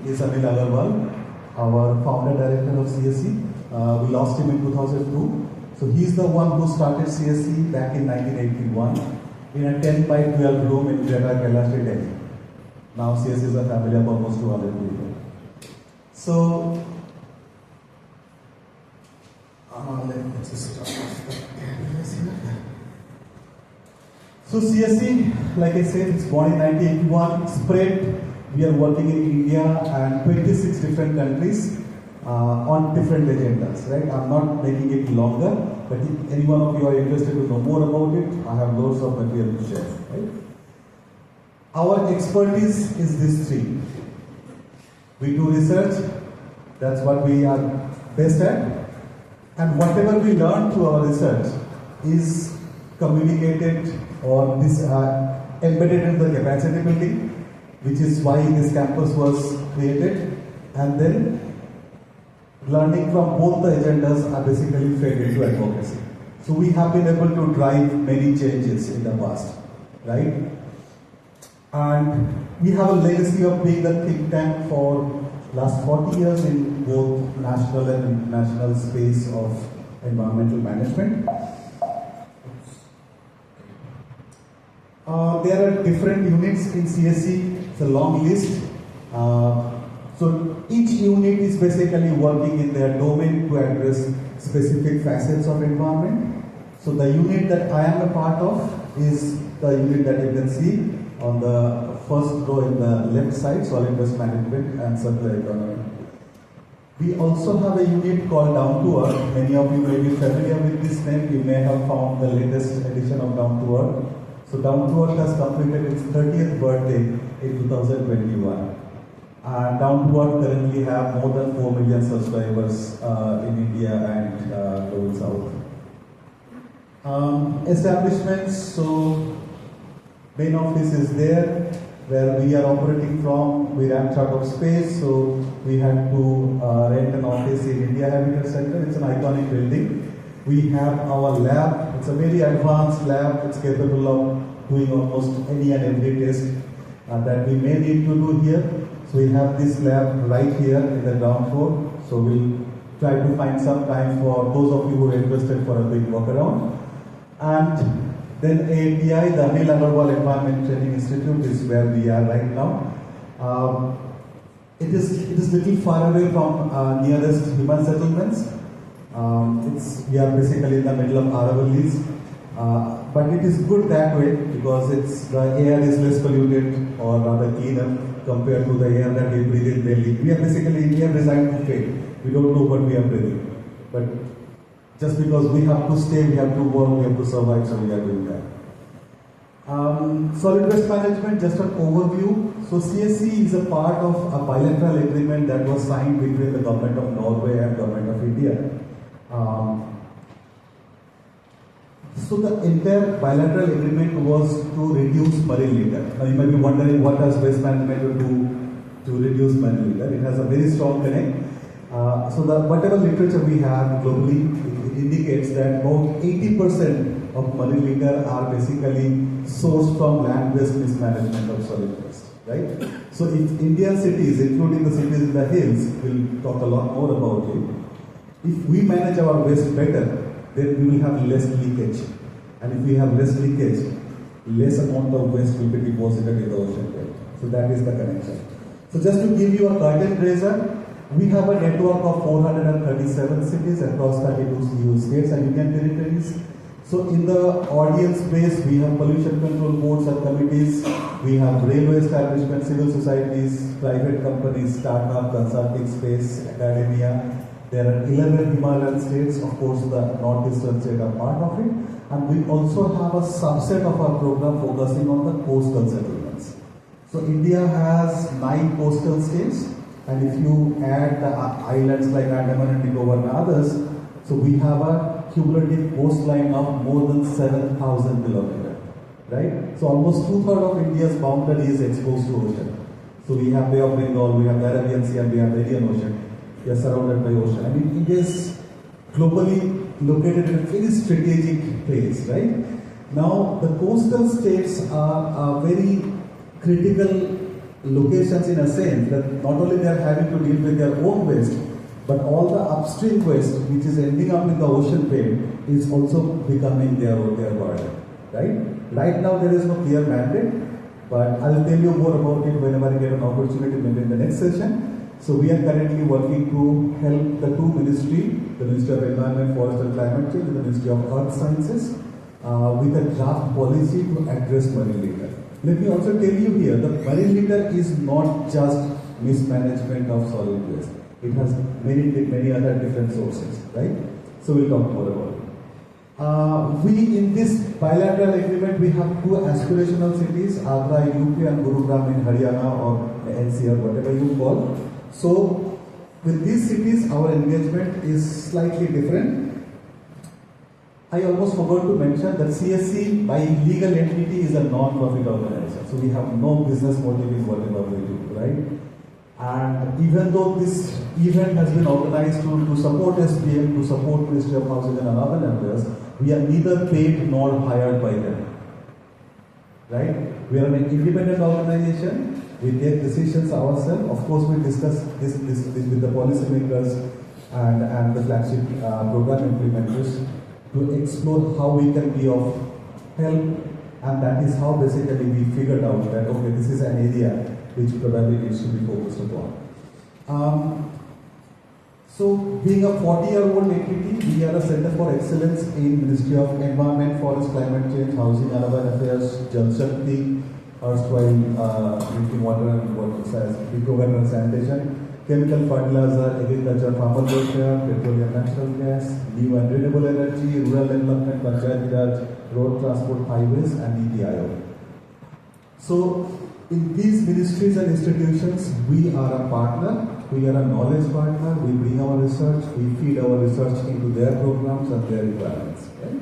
is Anil Agarwal, our founder director of CSE. We lost him in 2002. So he's the one who started CSE back in 1981 in a 10 by 12 room in Greater Kailash, Delhi. Now CSE is a family of almost 200 people. So, let me just start off. So CSE, like I said, it's born in 1981, spread. We are working in India and 26 different countries on different agendas, right? I'm not making it longer, but if any one of you are interested to know more about it, I have loads of material to share, right? Our expertise is these three. We do research, that's what we are best at, and whatever we learn through our research is communicated or embedded in the capacity building, which is why this campus was created, and then learning from both the agendas are basically fed into advocacy. So we have been able to drive many changes in the past, right? And we have a legacy of being the think tank for last 40 years in both national and international space of environmental management. There are different units in CSE, it's a long list. So each unit is basically working in their domain to address specific facets of environment. So the unit that I am a part of is the unit that you can see on the first row in the left side, solid waste management and circular economy. We also have a unit called Down to Earth. Many of you may be familiar with this name. You may have found the latest edition of Down to Earth. So Down to Earth has completed its 30th birthday in 2021. And Down to Earth currently have more than 4 million subscribers in India and Global South. Establishments, so main office is there where we are operating from. We ran out of space, so we had to rent an office in India Habitat Center. It's an iconic building. We have our lab. It's a very advanced lab. It's capable of doing almost any and every test that we may need to do here. So we have this lab right here in the ground floor. So we'll try to find some time for those of you who are interested for a quick walk around. And then ANTI, the Anil Agarwal Environment Training Institute, is where we are right now. It is little far away from nearest human settlements. We are basically in the middle of Aravallis. But it is good that way because the air is less polluted or rather cleaner compared to the air that we breathe in Delhi. We are designed to fade. We don't know what we are breathing. But just because we have to stay, we have to work, we have to survive, so we are doing that. Solid waste management, just an overview. So CSE is a part of a bilateral agreement that was signed between the government of Norway and government of India. So the entire bilateral agreement was to reduce marine litter. Now you might be wondering what does waste management do to reduce marine litter. It has a very strong connect. So whatever literature we have globally, it indicates that about 80% of marine litter are basically sourced from land-based mismanagement of solid waste, right? So if Indian cities, including the cities in the hills, we'll talk a lot more about it. If we manage our waste better, then we will have less leakage. And if we have less leakage, less amount of waste will be deposited in the ocean bed. So that is the connection. So just to give you a curtain raiser, we have a network of 437 cities across 32 EU states and union territories. So in the audience space, we have pollution control boards and committees, we have railway establishments, civil societies, private companies, startup, consulting space, academia. There are 11 Himalayan states, of course the northeastern states are part of it. And we also have a subset of our program focusing on the coastal settlements. So India has 9 coastal states. And if you add the islands like Andaman and Nicobar and others, so we have a cumulative coastline of more than 7,000 kilometers, right? So almost 2/3 of India's boundary is exposed to ocean. So we have Bay of Bengal, we have the Arabian Sea, and we have the Indian Ocean. We are surrounded by ocean. I mean, India is globally located in a very strategic place, right? Now, the coastal states are a very critical locations in a sense that not only they are having to deal with their own waste, but all the upstream waste which is ending up in the ocean bed is also becoming their burden. Right now there is no clear mandate, but I will tell you more about it whenever I get an opportunity, maybe in the next session. So we are currently working to help the two ministries, the Ministry of Environment, Forest and Climate Change and the Ministry of Earth Sciences, with a draft policy to address marine litter. Let me also tell you here, the marine litter is not just mismanagement of solid waste. It has many other different sources, right? So we'll talk more about it. We in this bilateral agreement, we have two aspirational cities, Agra, UP and Gurugram in Haryana or NCR, whatever you call. So with these cities, our engagement is slightly different. I almost forgot to mention that CSC by legal entity is a non-profit organization. So we have no business motive in whatever we do, right? And even though this event has been organized to support SPM, to support Ministry of Housing and Urban Affairs, we are neither paid nor hired by them. Right? We are an independent organization. We take decisions ourselves. Of course, we discuss this with the policymakers and the flagship program implementers to explore how we can be of help, and that is how basically we figured out that okay, this is an area which probably needs to be focused upon. So being a 40-year-old entity, we are a Center for Excellence in Ministry of Environment, Forest, Climate Change, Housing and Urban Affairs, Jal Shakti, erstwhile drinking water and sanitation, chemical fertilizer, agriculture, farmer welfare, petroleum, natural gas, new and renewable energy, rural development, Panchayat Raj, road transport, highways, and EPIO. So in these ministries and institutions, we are a partner. We are a knowledge partner. We bring our research. We feed our research into their programs and their requirements. Right?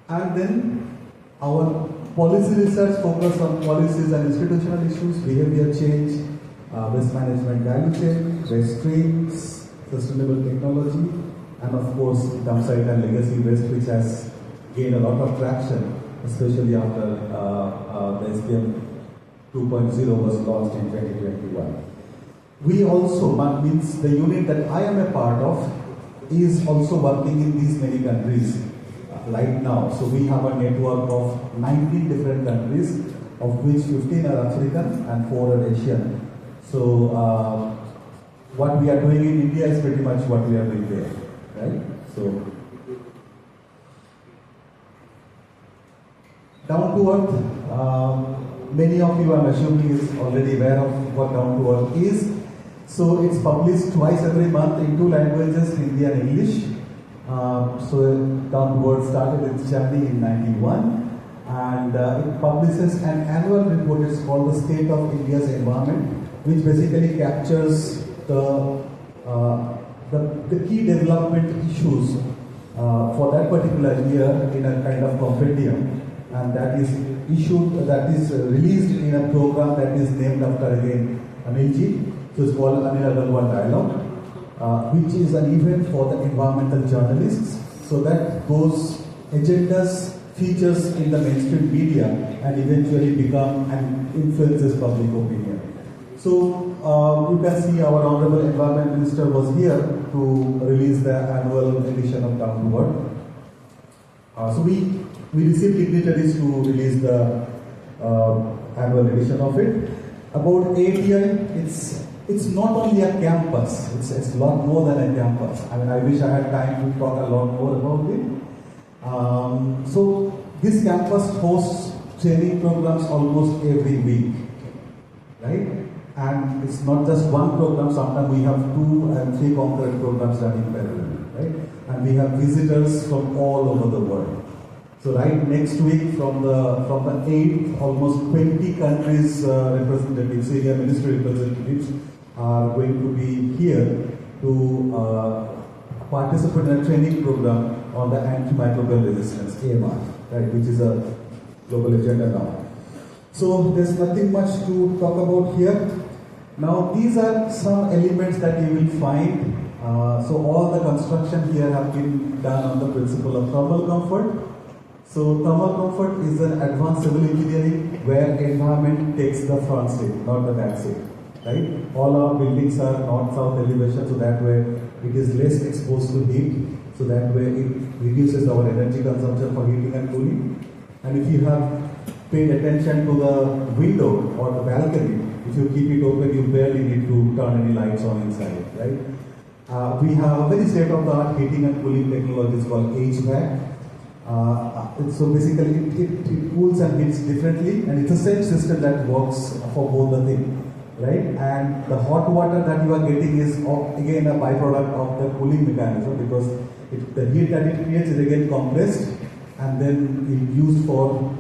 And then our policy research focus on policies and institutional issues, behavior change, waste management value chain, waste streams, sustainable technology, and of course dump site and legacy waste, which has gained a lot of traction, especially after the SPM 2.0 was launched in 2021. We also, means the unit that I am a part of, is also working in these many countries right now. So we have a network of 19 different countries, of which 15 are African and 4 are Asian. So what we are doing in India is pretty much what we are doing there, right? So down to earth, many of you, I'm assuming, is already aware of what down to earth is. So it's published twice every month in 2 languages, Hindi and English. So Down to Earth started its journey in '91, and it publishes an annual report. It's called the State of India's Environment, which basically captures the key development issues for that particular year in a kind of compendium, and that is released in a program that is named after again Anilji. So it's called Anil Agarwal Dialogue, which is an event for the environmental journalists, so that those agendas features in the mainstream media and eventually become and influences public opinion. So you can see our Honorable Environment Minister was here to release the annual edition of Down to Earth. So we received dignitaries to release the annual edition of it. About ATI, it's not only a campus, it's a lot more than a campus. I mean, I wish I had time to talk a lot more about it. So this campus hosts training programs almost every week, right? And it's not just one program, sometimes we have 2 and 3 concurrent programs running parallelly, right? And we have visitors from all over the world. So right next week, from the 8th, almost 20 countries representatives, senior ministry representatives, are going to be here to participate in a training program on the antimicrobial resistance, AMR, right, which is a global agenda now. So there's nothing much to talk about here. Now these are some elements that you will find. So all the construction here have been done on the principle of thermal comfort. So thermal comfort is an advanced civil engineering where environment takes the front seat, not the back seat. Right? All our buildings are north-south elevation, so that way it is less exposed to heat. So that way it reduces our energy consumption for heating and cooling. And if you have paid attention to the window or the balcony, if you keep it open, you barely need to turn any lights on inside, right? We have a very state-of-the-art heating and cooling technology called HVAC. So basically, it cools and heats differently, and it's the same system that works for both the things, right? And the hot water that you are getting is again a byproduct of the cooling mechanism, because the heat that it creates is again compressed and then used for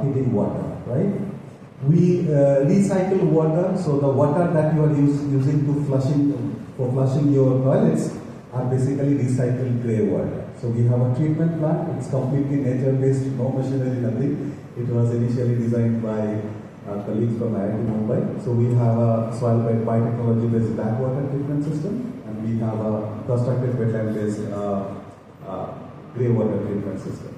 heating water, right? We recycle water, so the water that you are using for flushing your toilets are basically recycled grey water. So we have a treatment plant. It's completely nature-based, no machinery, nothing. It was initially designed by our colleagues from IIT Mumbai. So we have a soil biotechnology-based backwater treatment system, and we have a constructed wetland-based grey water treatment system.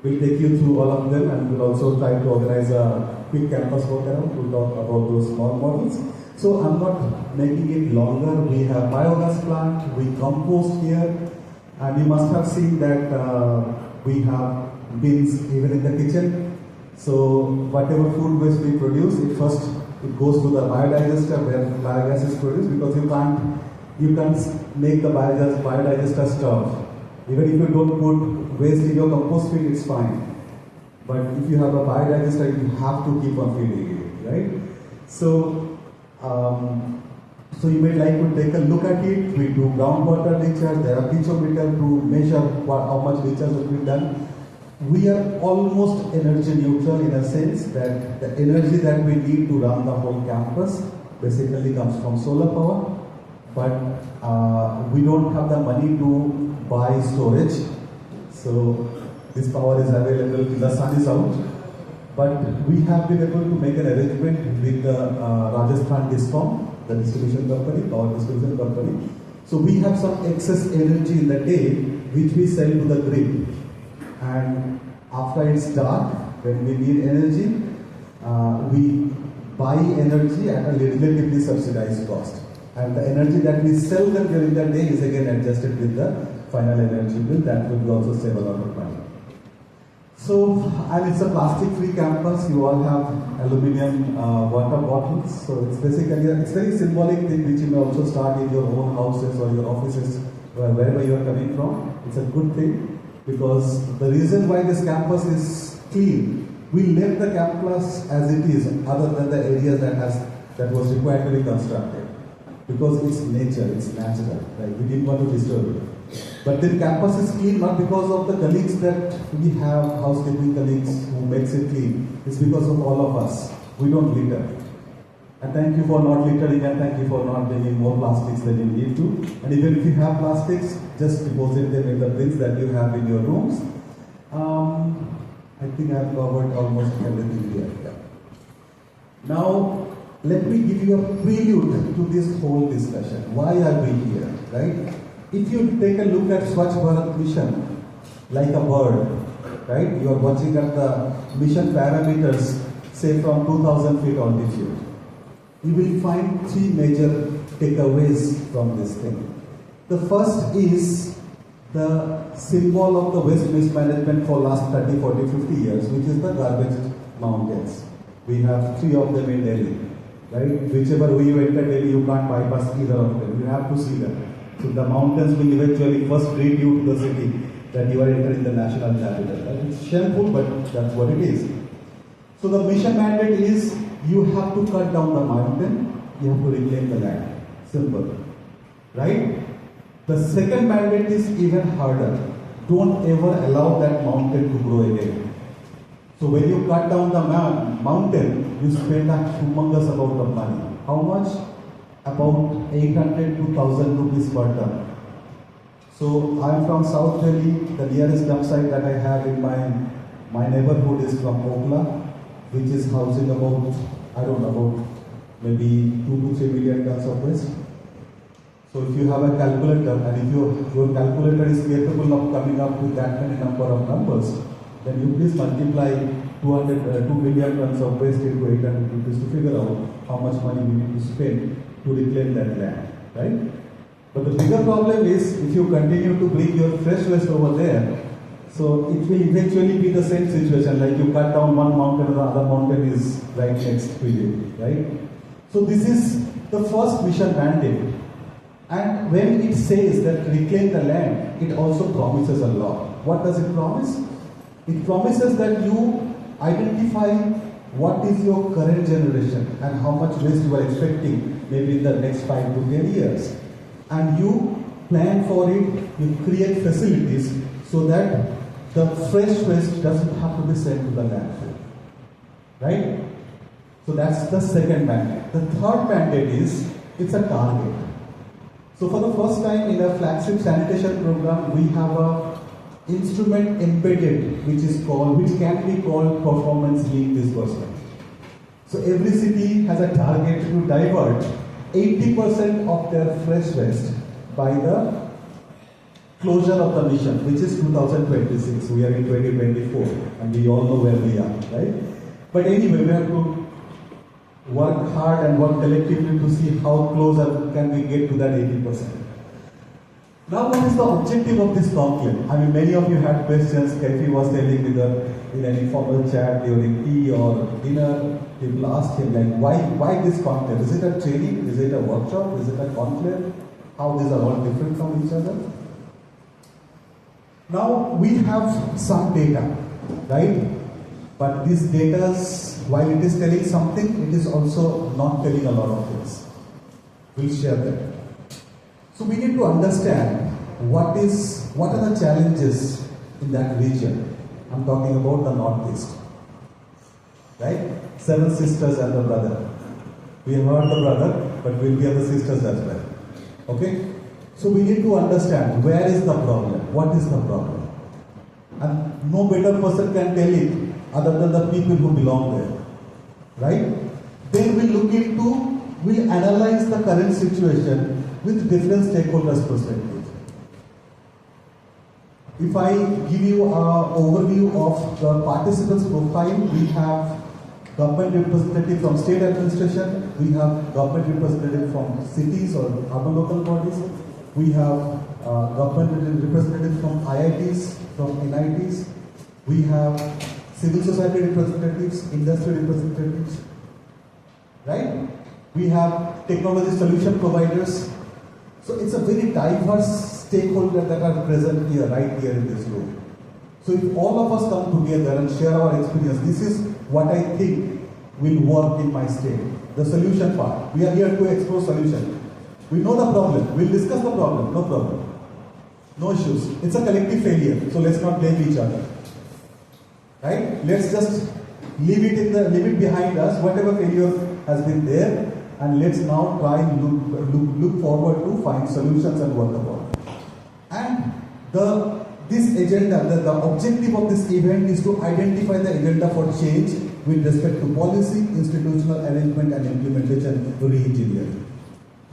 We'll take you through all of them, and we'll also try to organize a quick campus workaround to talk about those small models. So I'm not making it longer. We have biogas plant, we compost here, and you must have seen that we have bins even in the kitchen. So whatever food waste we produce, it goes to the biodigester where biogas is produced, because you can't make the biodigester starve. Even if you don't put waste in your compost feed, it's fine. But if you have a biodigester, you have to keep on feeding it, right? So you may like to take a look at it. We do groundwater recharge. There are pitchometer to measure how much recharge has been done. We are almost energy neutral in a sense that the energy that we need to run the whole campus basically comes from solar power, but we don't have the money to buy storage. So this power is available, the sun is out. But we have been able to make an arrangement with the Rajasthan Discom, the distribution company, power distribution company. So we have some excess energy in the day which we sell to the grid. And after it's dark, when we need energy, we buy energy at a relatively subsidized cost. And the energy that we sell them during the day is again adjusted with the final energy bill. That will also save a lot of money. So, and it's a plastic-free campus. You all have aluminium water bottles. So it's basically it's very symbolic thing which you may also start in your own houses or your offices, wherever you are coming from. It's a good thing, because the reason why this campus is clean, we left the campus as it is, other than the areas that was required to be constructed, because it's nature, it's natural. Right? We didn't want to disturb it. But the campus is clean not because of the colleagues that we have, housekeeping colleagues who makes it clean. It's because of all of us. We don't litter. And thank you for not littering, and thank you for not bringing more plastics than you need to. And even if you have plastics, just deposit them in the bins that you have in your rooms. I think I've covered almost everything here. Yeah. Now, let me give you a prelude to this whole discussion. Why are we here, right? If you take a look at Swachh Bharat mission, like a bird, right? You are watching at the mission parameters, say from 2000 feet altitude. You will find three major takeaways from this thing. The first is the symbol of the waste mismanagement for last 30, 40, 50 years, which is the garbage mountains. We have three of them in Delhi, right? Whichever way you enter Delhi, you can't bypass either of them. You have to see them. So the mountains will eventually first greet you to the city that you are entering the national capital. Right? It's shameful, but that's what it is. So the mission mandate is you have to cut down the mountain, you have to reclaim the land. Simple. Right? The second mandate is even harder. Don't ever allow that mountain to grow again. So when you cut down the mountain, you spend a humongous amount of money. How much? About 800 to 1000 rupees per ton. So I am from South Delhi. The nearest dump site that I have in my neighborhood is from Okla, which is housing about maybe 2 to 3 million tons of waste. So if you have a calculator and if your calculator is capable of coming up with that many number of numbers, then you please multiply 2 million tons of waste into 800 rupees to figure out how much money we need to spend to reclaim that land, right? But the bigger problem is if you continue to bring your fresh waste over there, so it will eventually be the same situation, like you cut down one mountain and the other mountain is right next to you, right? So this is the first mission mandate. And when it says that reclaim the land, it also promises a lot. What does it promise? It promises that you identify what is your current generation and how much waste you are expecting maybe in the next 5 to 10 years. And you plan for it, you create facilities so that the fresh waste doesn't have to be sent to the landfill. Right? So that's the second mandate. The third mandate is, it's a target. So for the first time in a flagship sanitation program, we have a instrument embedded, which can be called performance linked disbursement. So every city has a target to divert 80% of their fresh waste by the closure of the mission, which is 2026. We are in 2024, and we all know where we are, right? But anyway, we have to work hard and work collectively to see how closer can we get to that 80%. Now, what is the objective of this conclave? I mean, many of you had questions. Kefi was telling me that in an informal chat during tea or dinner, people asked him, like, why this conclave? Is it a training? Is it a workshop? Is it a conclave? How these are all different from each other? Now, we have some data, right? But these data, while it is telling something, it is also not telling a lot of things. We'll share that. So we need to understand what are the challenges in that region. I'm talking about the Northeast. Right? 7 sisters and the brother. We have heard the brother, but we'll hear the sisters as well. Okay? So we need to understand where is the problem, what is the problem. And no better person can tell it other than the people who belong there. Right? Then we'll analyze the current situation with different stakeholders' perspective. If I give you an overview of the participants' profile, we have government representative from state administration, we have government representative from cities or urban local bodies, we have government representative from IITs, from NITs, we have civil society representatives, industry representatives, right? We have technology solution providers. So it's a very diverse stakeholder that are present here, right here in this room. So if all of us come together and share our experience, this is what I think will work in my state. The solution part. We are here to explore solution. We know the problem. We'll discuss the problem. No problem. No issues. It's a collective failure. So let's not blame each other. Right? Let's just leave it behind us, whatever failure has been there, and let's now try and look forward to find solutions and work upon. And this agenda, the objective of this event is to identify the agenda for change with respect to policy, institutional arrangement and implementation re-engineering.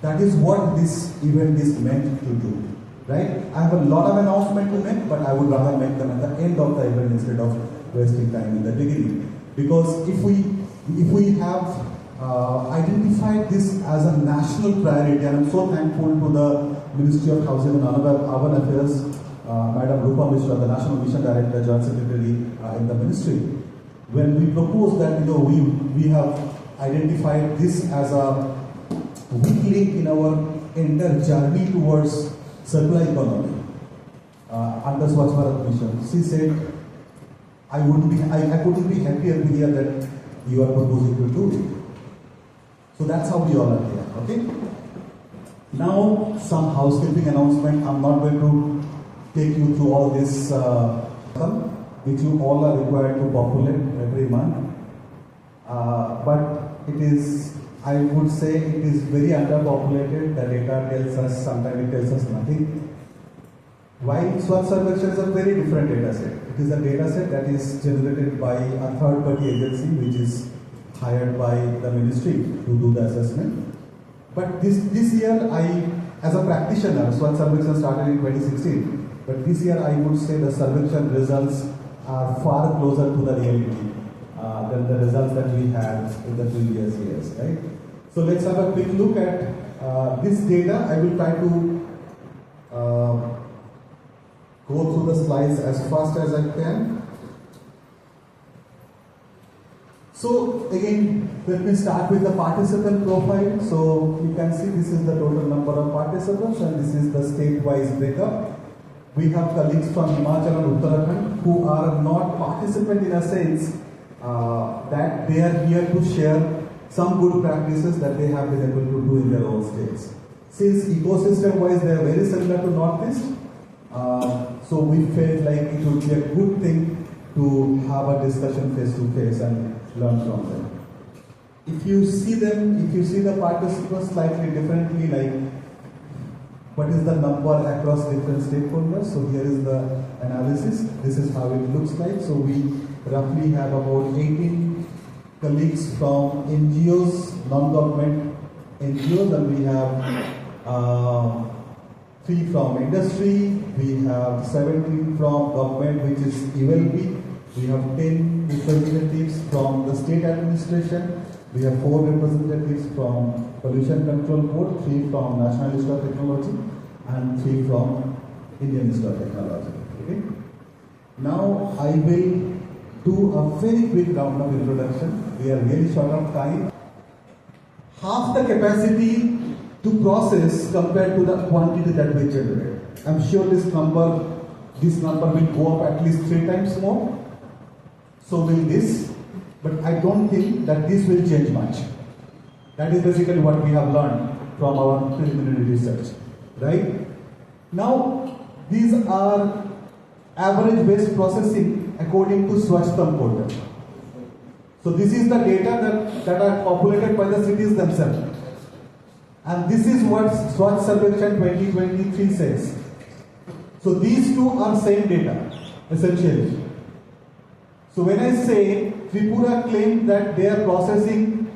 That is what this event is meant to do. Right? I have a lot of announcements to make, but I would rather make them at the end of the event instead of wasting time in the beginning. Because if we have identified this as a national priority, and I'm so thankful to the Ministry of Housing and Urban Affairs, Madam Rupa Mishra, the National Mission Director, Joint Secretary in the Ministry. When we proposed that, we have identified this as a weak link in our entire journey towards circular economy under Swachh Bharat Mission. She said, I couldn't be happier to hear that you are proposing to do it. So that's how we all are here, okay? Now, some housekeeping announcement. I'm not going to take you through all this, which you all are required to populate every month. But it is, I would say, it is very underpopulated. The data tells us, sometimes it tells us nothing. While Swachh Sarvekshan is a very different data set. It is a data set that is generated by a third-party agency which is hired by the ministry to do the assessment. But this year, as a practitioner, Swachh Sarvekshan started in 2016, but this year I would say the Sarvekshan results are far closer to the reality than the results that we had in the previous years, right? So let's have a quick look at this data. I will try to go through the slides as fast as I can. So again, let me start with the participant profile. So you can see this is the total number of participants and this is the state-wise breakup. We have colleagues from Himachal and Uttarakhand who are not participant in a sense that they are here to share some good practices that they have been able to do in their own states. Since ecosystem-wise they are very similar to Northeast, so we felt like it would be a good thing to have a discussion face-to-face and learn from them. If you see the participants slightly differently, like what is the number across different stakeholders? So here is the analysis. This is how it looks like. So we roughly have about 18 colleagues from NGOs, non-government NGOs, and we have 3 from industry, we have 17 from government, which is ELP, we have 10 representatives from the state administration, we have 4 representatives from Pollution Control Board, 3 from National Institute of Technology, and 3 from Indian Institute of Technology. Okay? Now I will do a very quick round of introduction. We are really short of time. Half the capacity to process compared to the quantity that we generate. I'm sure this number will go up at least 3 times more. So will this, but I don't think that this will change much. That is basically what we have learned from our preliminary research, right? Now, these are average waste processing according to Swachhtam portal. So this is the data that are populated by the cities themselves. And this is what Swachh Sarvekshan 2023 says. So these two are same data, essentially. So when I say Tripura claimed that they are processing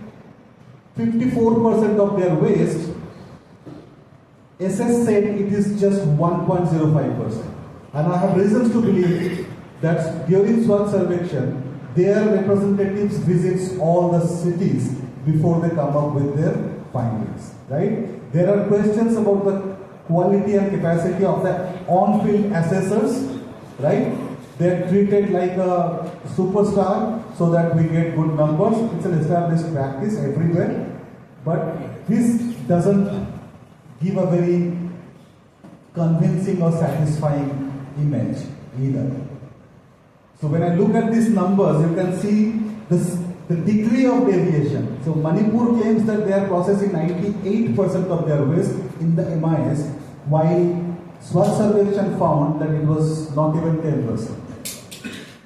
54% of their waste, SS said it is just 1.05%. And I have reasons to believe that during Swachh Sarvekshan, their representatives visits all the cities before they come up with their findings, right? There are questions about the quality and capacity of the on-field assessors, right? They are treated like a superstar so that we get good numbers. It's an established practice everywhere, but this doesn't give a very convincing or satisfying image either. So when I look at these numbers, you can see the degree of deviation. So Manipur claims that they are processing 98% of their waste in the MIS, while Swachh Sarvekshan found that it was not even 10%.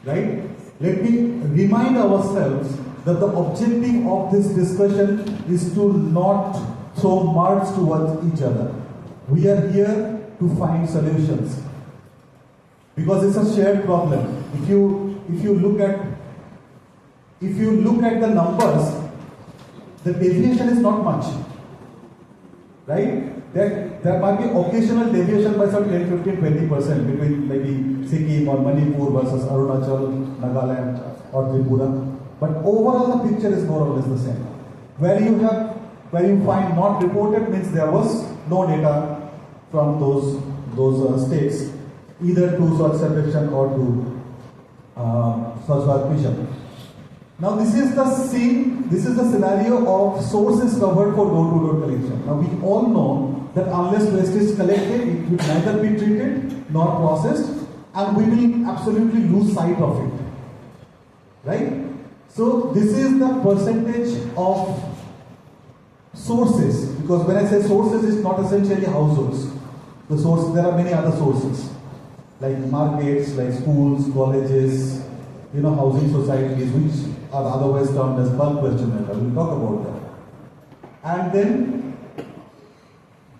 Right? Let me remind ourselves that the objective of this discussion is to not throw marks towards each other. We are here to find solutions. Because it's a shared problem. If you look at the numbers, the deviation is not much, right? There might be occasional deviation by some 10, 15, 20% between maybe Sikkim or Manipur versus Arunachal, Nagaland or Tripura. But overall the picture is more or less the same. Where you find not reported means there was no data from those states, either to Swachh Sarvekshan or to Swachh Bharat Mission. Now this is the scenario of sources covered for door-to-door collection. Now we all know that unless waste is collected, it will neither be treated nor processed, and we will absolutely lose sight of it. Right? So this is the percentage of sources, because when I say sources, it's not essentially households. There are many other sources, like markets, like schools, colleges, housing societies, which are otherwise termed as bulk waste matter. We'll talk about that. And then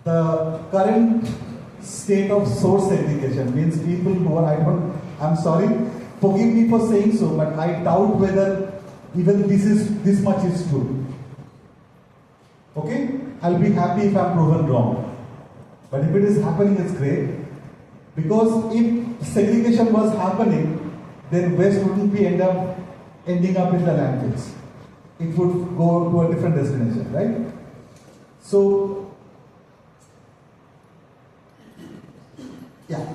the current state of source segregation means people who are, I'm sorry, forgive me for saying so, but I doubt whether even this much is true. Okay? I'll be happy if I'm proven wrong. But if it is happening, it's great. Because if segregation was happening, then waste wouldn't be ending up in the landfills. It would go to a different destination, right? So, yeah.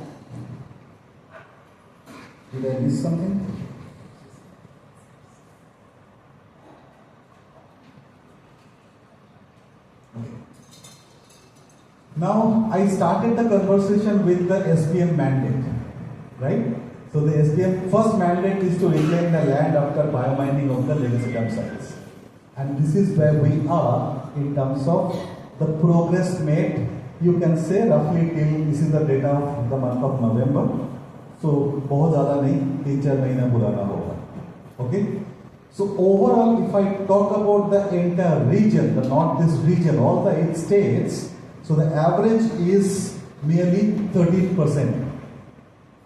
Did I miss something? Okay. Now, I started the conversation with the SPM mandate, right? So the SPM first mandate is to reclaim the land after biomining of the legacy dump sites. And this is where we are in terms of the progress made. You can say roughly till, this is the data of the month of November. So, बहुत ज़्यादा नहीं, 3-4 महीना पुराना होगा. Okay? So overall, if I talk about the entire region, the northeast region, all the 8 states, so the average is nearly 13%,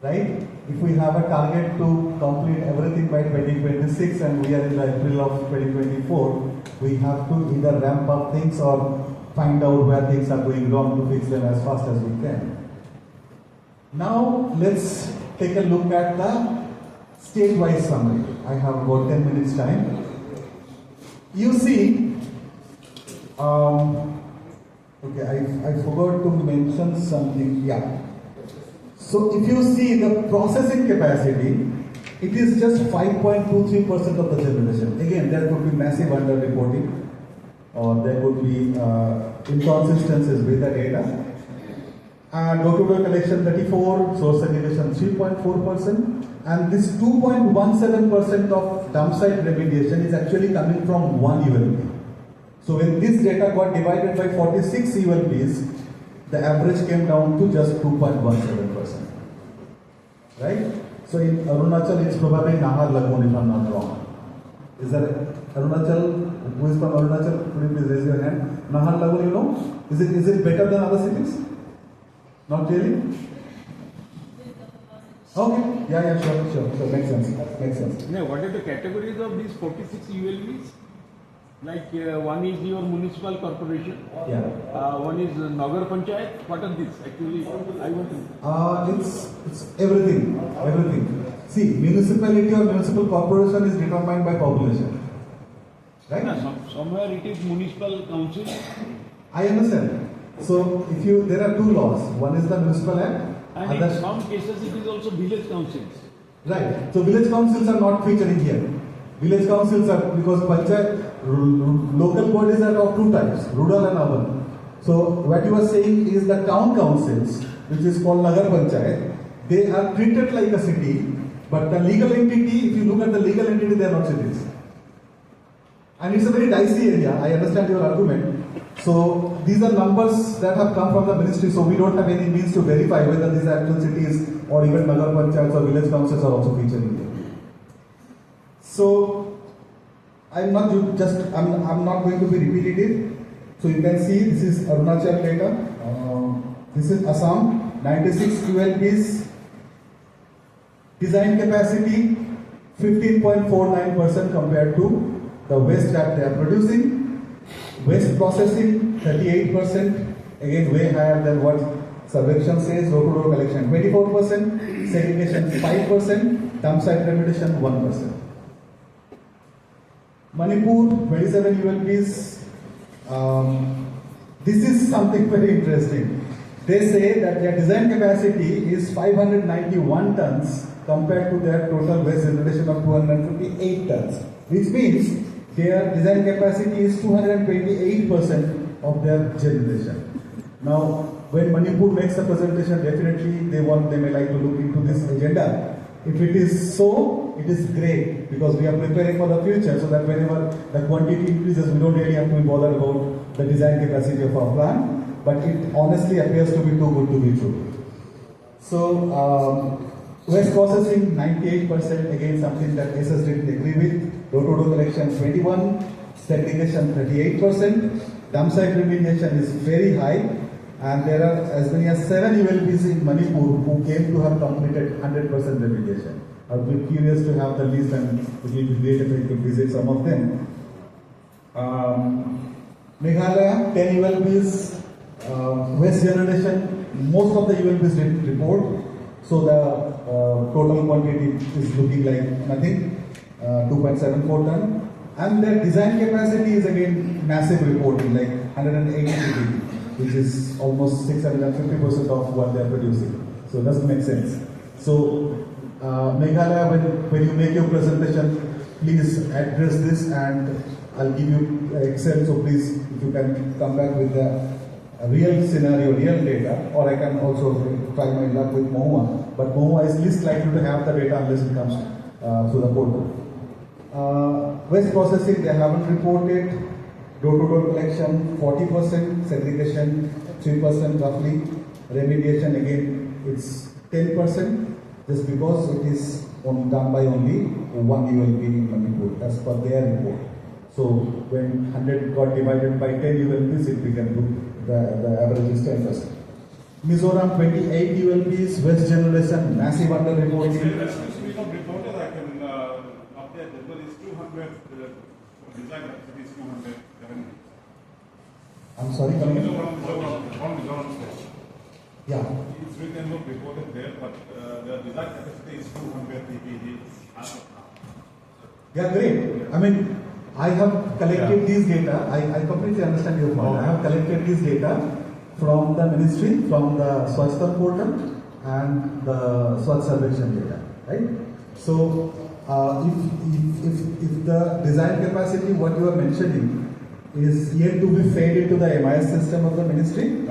right? If we have a target to complete everything by 2026 and we are in the April of 2024, we have to either ramp up things or find out where things are going wrong to fix them as fast as we can. Now let's take a look at the state-wise summary. I have about 10 minutes time. You see, okay, I forgot to mention something. Yeah. So if you see the processing capacity, it is just 5.23% of the generation. Again, there could be massive under-reporting, or there could be inconsistencies with the data. Door-to-door collection 34, source segregation 3.4%, and this 2.17% of dump site remediation is actually coming from one ULP. So when this data got divided by 46 ULPs, the average came down to just 2.17%. Right? So in Arunachal, it's probably Nahar Lagoon, if I'm not wrong. Is there Arunachal? Who is from Arunachal? Could you please raise your hand? Nahar Lagoon, you know? Is it better than other cities? Not really? Okay. Yeah, sure. Makes sense. Now, what are the categories of these 46 ULVs? Like one is your municipal corporation. Yeah. One is Nagar Panchayat. What are these? Actually, I want to. It's everything. See, municipality or municipal corporation is determined by population. Right? No, somewhere it is municipal council. I understand. So, there are two laws. One is the Municipal Act. And in some cases, it is also village councils. Right. So, village councils are not featuring here. Village councils are, because local bodies are of two types, rural and urban. So, what you are saying is the town councils, which is called Nagar Panchayat, they are treated like a city, but the legal entity, if you look at the legal entity, they are not cities. And it's a very dicey area. I understand your argument. So these are numbers that have come from the ministry, so we don't have any means to verify whether these actual cities or even Nagar Panchayats or village councils are also featuring here. So I'm not going to be repetitive. So you can see this is Arunachal data. This is Assam, 96 ULPs. Design capacity 15.49% compared to the waste that they are producing. Waste processing 38%, again way higher than what survection says. Door-to-door collection 24%, segregation 5%, dump site remediation 1%. Manipur 27 ULPs. This is something very interesting. They say that their design capacity is 591 tons compared to their total waste generation of 258 tons, which means their design capacity is 228% of their generation. Now, when Manipur makes a presentation, definitely they may like to look into this agenda. If it is so, it is great, because we are preparing for the future, so that whenever the quantity increases, we don't really have to be bothered about the design capacity of our plant. But it honestly appears to be too good to be true. So, waste processing 98%, again something that SS didn't agree with. Door-to-door collection 21, segregation 38%, dump site remediation is very high, and there are as many as 7 ULPs in Manipur who came to have completed 100% remediation. I would be curious to have the list, and it will be great if I could visit some of them. Meghalaya, 10 ULBs, waste generation, most of the ULBs didn't report, so the total quantity is looking like nothing, 2.74 ton. And the design capacity is again massive reporting, like 180 TPD, which is almost 650% of what they are producing. So it doesn't make sense. So Meghalaya, when you make your presentation, please address this, and I'll give you Excel. So please, if you can come back with the real scenario, real data, or I can also try my luck with Mohua. But Mohua is least likely to have the data unless it comes to the portal. Waste processing, they haven't reported. Door-to-door collection, 40%. Segregation, 3% roughly. Remediation, again, it's 10%. Just because it is done by only one ULB in Manipur as per their report. So when 100 got divided by 10 ULBs, it became good. The average is 10%. Mizoram, 28 ULBs, waste generation, massive under-reporting. We not reported, I can update that, but it's 200, design capacity is 200 currently. I'm sorry, come again? Mizoram state. Yeah. It's written, not reported there, but the design capacity is 200 TPD as of now. Yeah, great. I mean, I have collected these data. I completely understand your point. I have collected these data from the ministry, from the Swachhta portal, and the Swachh Sarvekshan data, right? So, if the design capacity, what you are mentioning, is yet to be fed into the MIS system of the ministry,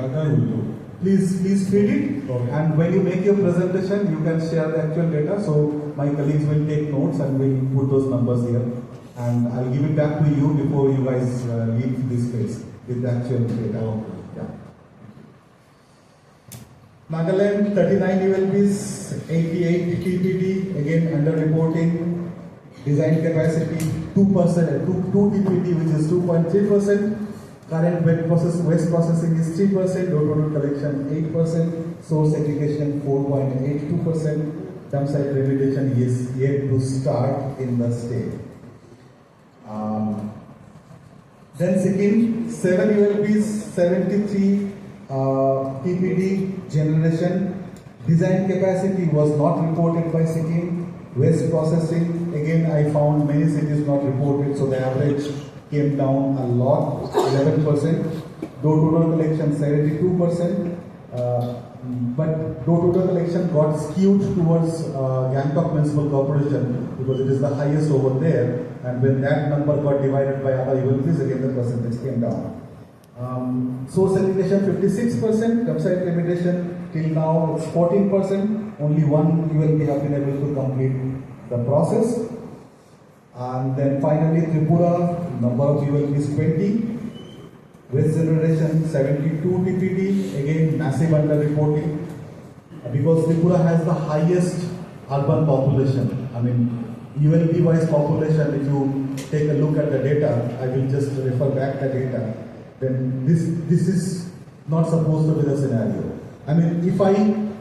please feed it. Okay. And when you make your presentation, you can share the actual data. So my colleagues will take notes and will put those numbers here. And I'll give it back to you before you guys leave this space with the actual data. Okay. Yeah. Nagaland, 39 ULBs, 88 TPD, again under-reporting. Design capacity 2%, 2 TPD, which is 2.3%. Current waste processing is 3%, door-to-door collection 8%, source segregation 4.82%. Dump site remediation is yet to start in the state. Then Sikkim, 7 ULBs, 73 TPD generation. Design capacity was not reported by Sikkim. Waste processing, again I found many cities not reported, so the average came down a lot, 11%. Door-to-door collection 72%. But door-to-door collection got skewed towards Gangtok Municipal Corporation because it is the highest over there, and when that number got divided by other ULBs, again the percentage came down. Source segregation 56%, dump site remediation till now it's 14%. Only one ULB have been able to complete the process. And then finally Tripura, number of ULBs 20. Waste generation 72 TPD, again massive under-reporting. Because Tripura has the highest urban population. I mean, ULB-wise population, if you take a look at the data, I will just refer back the data, then this is not supposed to be the scenario. I mean, if I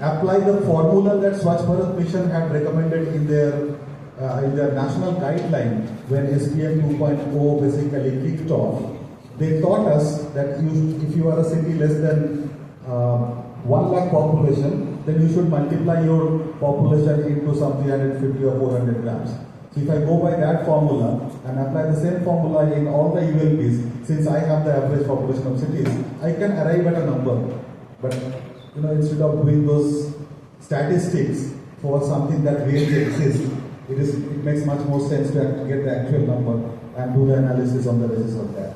apply the formula that Swachh Bharat Mission had recommended in their national guideline when SPM 2.0 basically kicked off, they taught us that if you are a city less than 1 lakh population, then you should multiply your population into some 350 or 400 grams. So if I go by that formula and apply the same formula in all the ULBs, since I have the average population of cities, I can arrive at a number. But instead of doing those statistics for something that really exists, it makes much more sense to get the actual number and do the analysis on the basis of that.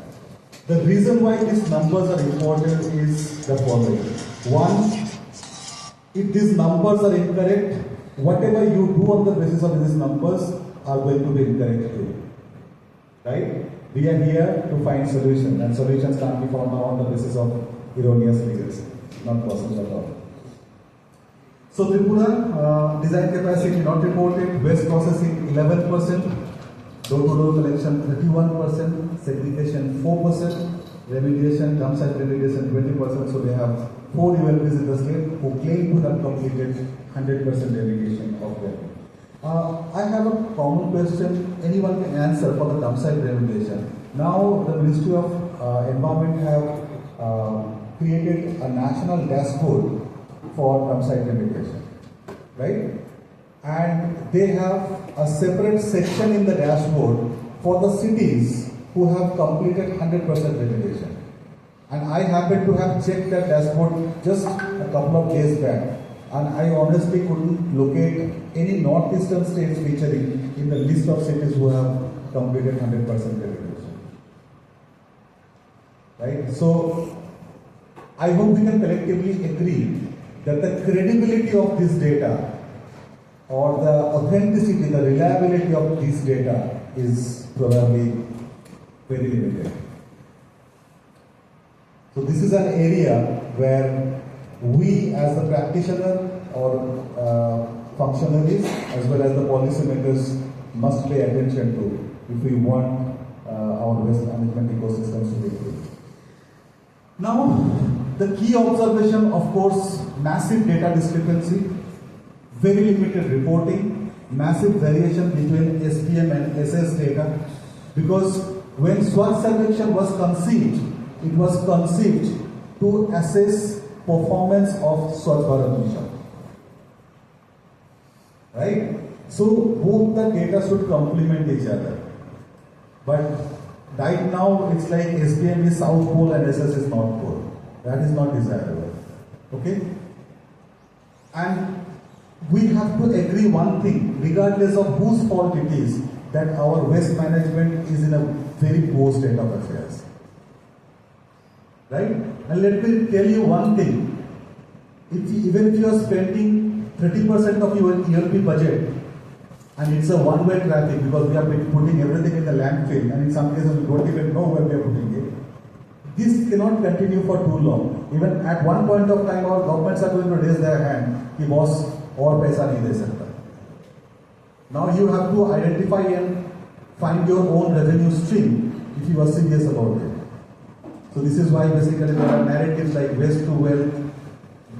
The reason why these numbers are important is the following. One, if these numbers are incorrect, whatever you do on the basis of these numbers are going to be incorrect too. Right? We are here to find solutions, and solutions can't be found on the basis of erroneous figures. Not possible at all. So Tripura, design capacity not reported, waste processing 11%, door-to-door collection 31%, segregation 4%, remediation, dump site remediation 20%. So they have 4 ULBs in the state who claim to have completed 100% remediation of them. I have a common question anyone can answer for the dump site remediation. Now the Ministry of Environment have created a national dashboard for dump site remediation, right? And they have a separate section in the dashboard for the cities who have completed 100% remediation. And I happen to have checked that dashboard just a couple of days back, and I honestly couldn't locate any northeastern states featuring in the list of cities who have completed 100% remediation. Right? So, I hope we can collectively agree that the credibility of this data or the authenticity, the reliability of this data is probably very limited. So this is an area where we as the practitioner or functionaries as well as the policymakers must pay attention to if we want our waste management ecosystems to be good. Now, the key observation, of course, massive data discrepancy, very limited reporting, massive variation between SPM and SS data, because when Swachh Sarvekshan was conceived, it was conceived to assess performance of Swachh Bharat Mission. Right? So both the data should complement each other. But right now it's like SPM is South Pole and SS is North Pole. That is not desirable. Okay? And we have to agree one thing, regardless of whose fault it is, that our waste management is in a very poor state of affairs. Right? And let me tell you one thing. Even if you are spending 30% of your ELP budget, and it's a one-way traffic because we are putting everything in the landfill, and in some cases we don't even know where we are putting it. This cannot continue for too long. Even at one point of time, our governments are going to raise their hand, कि boss और पैसा नहीं दे सकता. Now you have to identify and find your own revenue stream if you are serious about it. So this is why basically there are narratives like waste to wealth,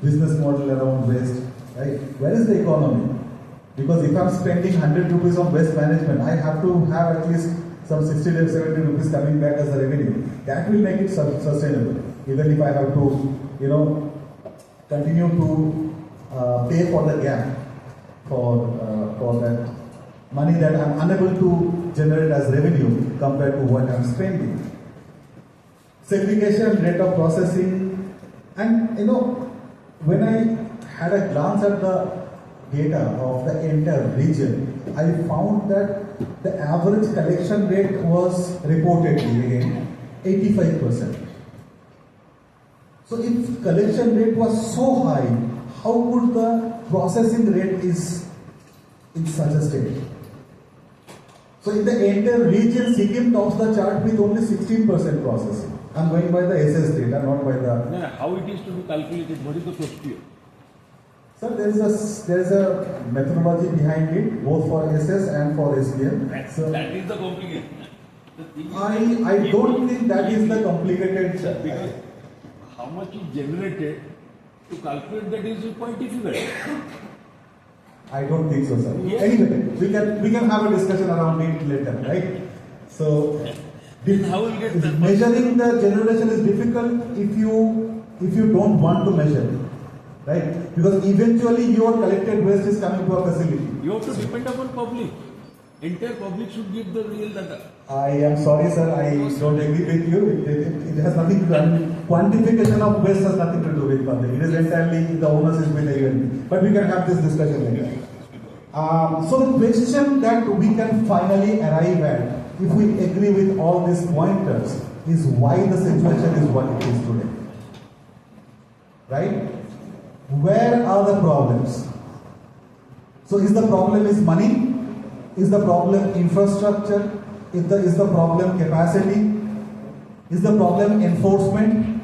business model around waste, right? Where is the economy? Because if I'm spending 100 rupees on waste management, I have to have at least some 60 to 70 rupees coming back as a revenue. That will make it sustainable. Even if I have to, continue to pay for the gap for that money that I'm unable to generate as revenue compared to what I'm spending. Segregation, rate of processing, and when I had a glance at the data of the entire region, I found that the average collection rate was reportedly again 85%. So if collection rate was so high, how could the processing rate is in such a state? So in the entire region, Sikkim tops the chart with only 16% processing. I'm going by the SS data, not by the... No, how it is to be calculated? What is the procedure? Sir, there is a methodology behind it, both for SS and for SPM. That is the complication. I don't think that is the complicated... Because how much is generated, to calculate that is quite difficult. I don't think so, sir. Yes. Anyway, we can have a discussion around it later, right? So, How will get measuring the generation is difficult if you don't want to measure it, right? Because eventually your collected waste is coming to a facility. You have to depend upon public. Entire public should give the real data. I am sorry, sir. I don't agree with you. It has nothing to do. Quantification of waste has nothing to do with public. It is entirely the onus is with the UNP. But we can have this discussion later. So the question that we can finally arrive at, if we agree with all these pointers, is why the situation is what it is today. Right? Where are the problems? So is the problem is money? Is the problem infrastructure? Is the problem capacity? Is the problem enforcement?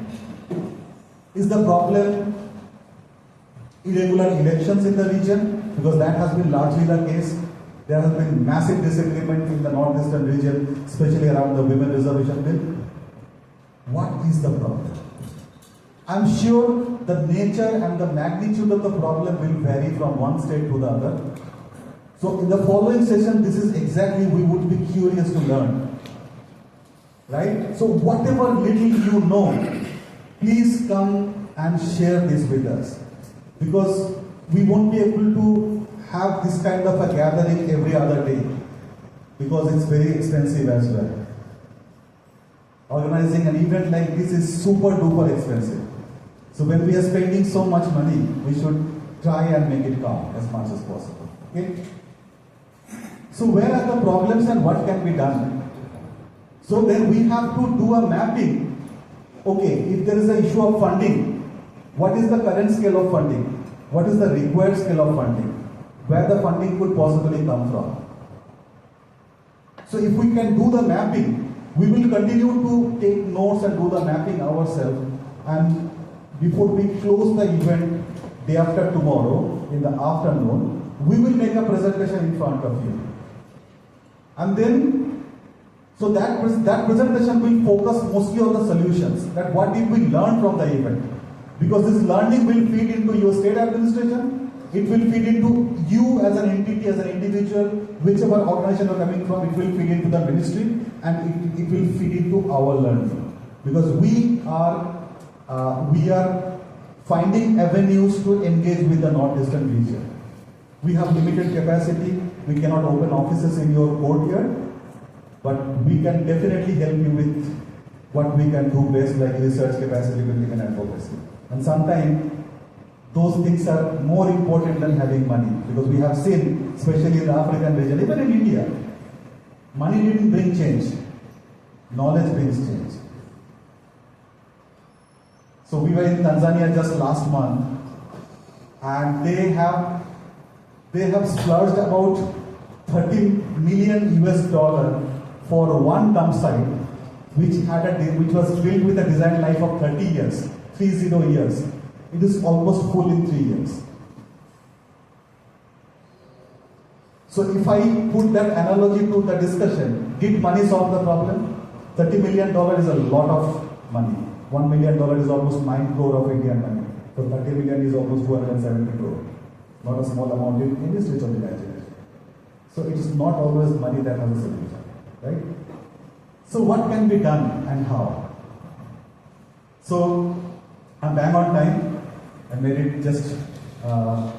Is the problem irregular elections in the region? Because that has been largely the case. There has been massive disagreement in the northeastern region, especially around the women reservation bill. What is the problem? I'm sure the nature and the magnitude of the problem will vary from one state to the other. So in the following session, this is exactly we would be curious to learn. right? So whatever little you know, please come and share this with us, because we won't be able to have this kind of a gathering every other day, because it's very expensive as well. Organizing an event like this is super duper expensive. So when we are spending so much money, we should try and make it count as much as possible. Okay? So where are the problems and what can be done? So then we have to do a mapping. Okay, if there is an issue of funding, what is the current scale of funding? What is the required scale of funding? Where the funding could possibly come from? So if we can do the mapping, we will continue to take notes and do the mapping ourselves, and before we close the event day after tomorrow in the afternoon, we will make a presentation in front of you. And then, so that presentation will focus mostly on the solutions, that what did we learn from the event. Because this learning will feed into your state administration, it will feed into you as an entity, as an individual, whichever organization you're coming from, it will feed into the ministry, and it will feed into our learning. Because we are finding avenues to engage with the northeastern region. We have limited capacity, we cannot open offices in your courtyard, but we can definitely help you with what we can do best, like research capacity building and advocacy. And sometimes those things are more important than having money, because we have seen, especially in the African region, even in India, money didn't bring change, knowledge brings change. So we were in Tanzania just last month, and they have splurged about $30 million for one dump site, which was built with a design life of 30 years, 30 years. It is almost full in 3 years. So if I put that analogy to the discussion, did money solve the problem? $30 million is a lot of money. $1 million is almost 9 crore of Indian money. So 30 million is almost 270 crore. Not a small amount in any stretch of the imagination. So it is not always money that has a solution, right? So what can be done and how? So I'm bang on time. I made it just 11:50.